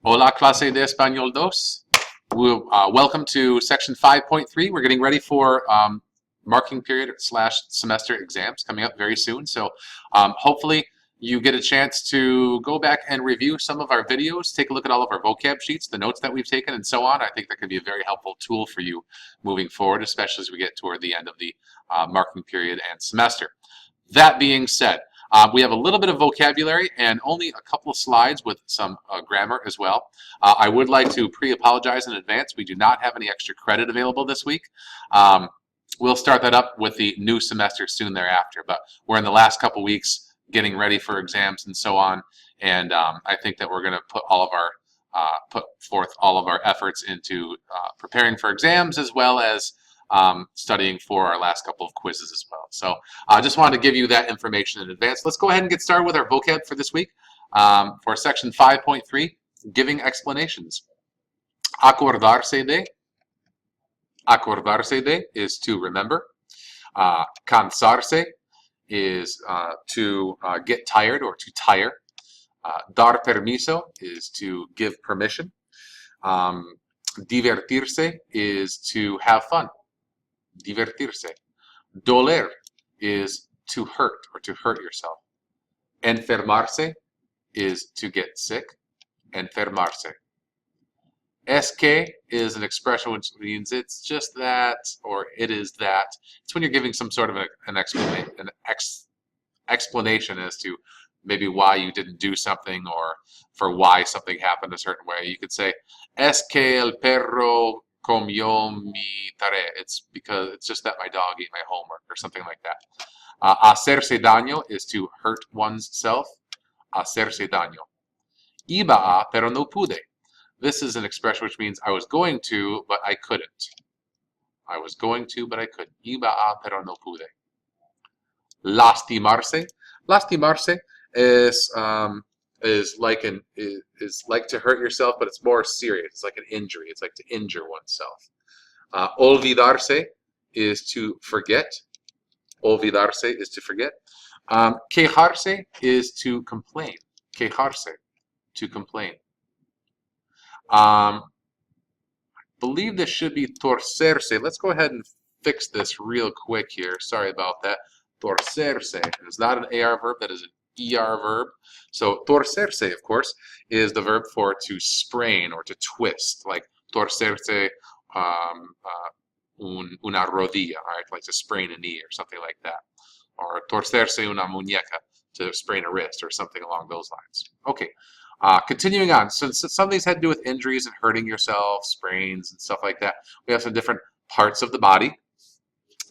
Hola, clase de español dos. Welcome to section 5.3. We're getting ready for marking period / semester exams coming up very soon. So hopefully you get a chance to go back and review some of our videos, take a look at all of our vocab sheets, the notes that we've taken, and so on. I think that could be a very helpful tool for you moving forward, especially as we get toward the end of the marking period and semester. That being said, we have a little bit of vocabulary and only a couple of slides with some grammar as well. I would like to pre-apologize in advance. We do not have any extra credit available this week. We'll start that up with the new semester soon thereafter, but we're in the last couple weeks getting ready for exams and so on, and I think that we're going to put forth all of our efforts into preparing for exams as well as studying for our last couple of quizzes as well. So I just wanted to give you that information in advance. Let's go ahead and get started with our vocab for this week. For section 5.3, giving explanations. Acordarse de. Acordarse de is to remember. Cansarse is to get tired or to tire. Dar permiso is to give permission. Divertirse is to have fun. Divertirse. Doler is to hurt or to hurt yourself. Enfermarse is to get sick. Enfermarse. Es que is an expression which means it's just that or it is that. It's when you're giving some sort of an explanation as to maybe why you didn't do something or for why something happened a certain way. You could say, es que el perro comió mi tarea. It's because it's just that my dog ate my homework or something like that. Hacerse daño is to hurt one's self. Hacerse daño. Iba a, pero no pude. This is an expression which means I was going to, but I couldn't. I was going to, but I couldn't. Iba a, pero no pude. Lastimarse. Lastimarse is like to hurt yourself, but it's more serious. It's like an injury. It's like to injure oneself. Olvidarse is to forget. Olvidarse is to forget. Quejarse is to complain. Quejarse, to complain. I believe this should be torcerse. Let's go ahead and fix this real quick here. Sorry about that. Torcerse is not an AR verb. That is an ER verb. So torcerse, of course, is the verb for to sprain or to twist, like torcerse una rodilla, right? Like to sprain a knee or something like that. Or torcerse una muñeca, to sprain a wrist or something along those lines. Okay, continuing on. So some of these had to do with injuries and hurting yourself, sprains and stuff like that. We have some different parts of the body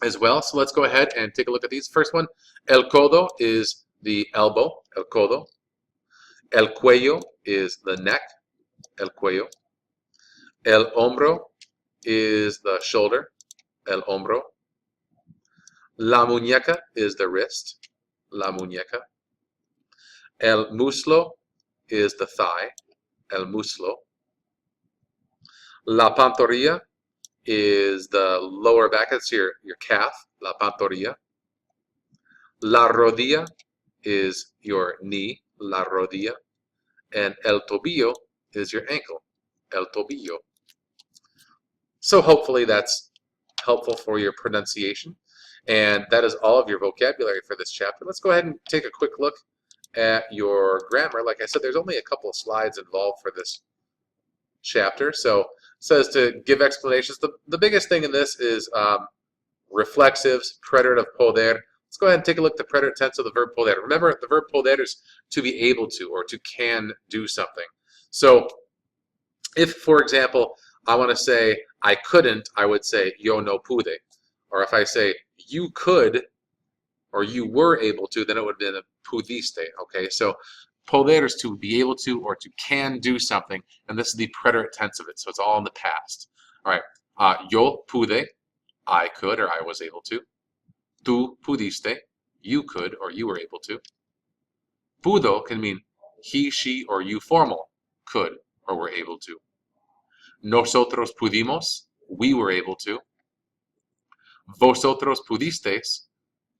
as well. So let's go ahead and take a look at these. First one, el codo is the elbow, el codo. El cuello is the neck, el cuello. El hombro is the shoulder, el hombro. La muñeca is the wrist, la muñeca. El muslo is the thigh, el muslo. La pantorrilla is the lower back, it's your calf, la pantorrilla. La rodilla is your knee, la rodilla. And el tobillo is your ankle, el tobillo. So hopefully that's helpful for your pronunciation. And that is all of your vocabulary for this chapter. Let's go ahead and take a quick look at your grammar. Like I said, there's only a couple of slides involved for this chapter. So it says to give explanations. The biggest thing in this is reflexives, preterit of poder. Let's go ahead and take a look at the preterite tense of the verb poder. Remember, the verb poder is to be able to or to can do something. So if, for example, I want to say I couldn't, I would say yo no pude. Or if I say you could or you were able to, then it would have been a pudiste. Okay, so poder is to be able to or to can do something, and this is the preterite tense of it, so it's all in the past. All right, yo pude, I could or I was able to. Tú pudiste, you could or you were able to. Pudo can mean he, she, or you formal, could or were able to. Nosotros pudimos, we were able to. Vosotros pudisteis,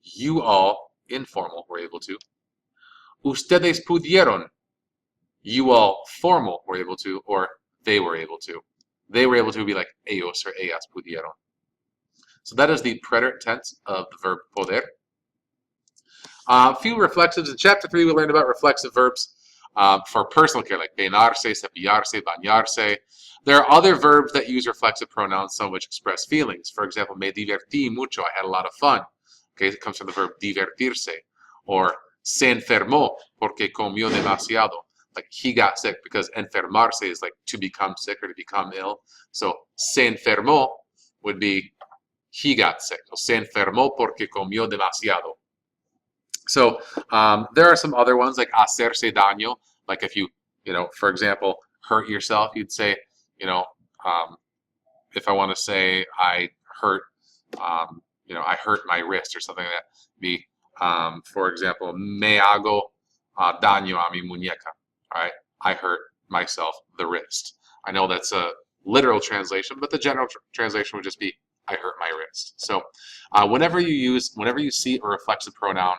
you all, informal, were able to. Ustedes pudieron, You all formal were able to, or they were able to. They were able to be like ellos or ellas pudieron. So that is the preterite tense of the verb poder. A few reflexives. In chapter 3, we learned about reflexive verbs for personal care, like peinarse, cepillarse, bañarse. There are other verbs that use reflexive pronouns, some of which express feelings. For example, me divertí mucho, I had a lot of fun. Okay, it comes from the verb divertirse. Or se enfermó porque comió demasiado. Like he got sick, because enfermarse is like to become sick or to become ill. So se enfermó would be he got sick. So, se enfermó porque comió demasiado. So there are some other ones like hacerse daño, like if you for example, hurt yourself, you'd say, if I want to say I hurt, I hurt my wrist or something like that. Be, for example, me hago daño a mi muñeca. All right, I hurt myself the wrist. I know that's a literal translation, but the general translation would just be I hurt my wrist. So whenever you see a reflexive pronoun,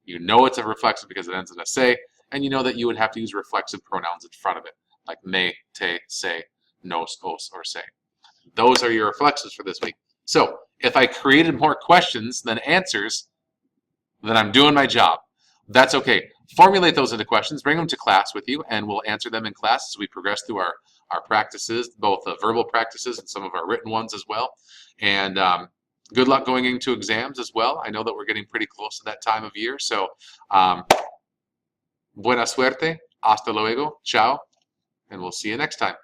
you know it's a reflexive because it ends in a se, and you know that you would have to use reflexive pronouns in front of it, like me, te, se, nos, os, or se. Those are your reflexives for this week. So if I created more questions than answers, then I'm doing my job. That's okay. Formulate those into questions, bring them to class with you, and we'll answer them in class as we progress through our practices, both the verbal practices and some of our written ones as well. And good luck going into exams as well. I know that we're getting pretty close to that time of year. So buena suerte, hasta luego, ciao, and we'll see you next time.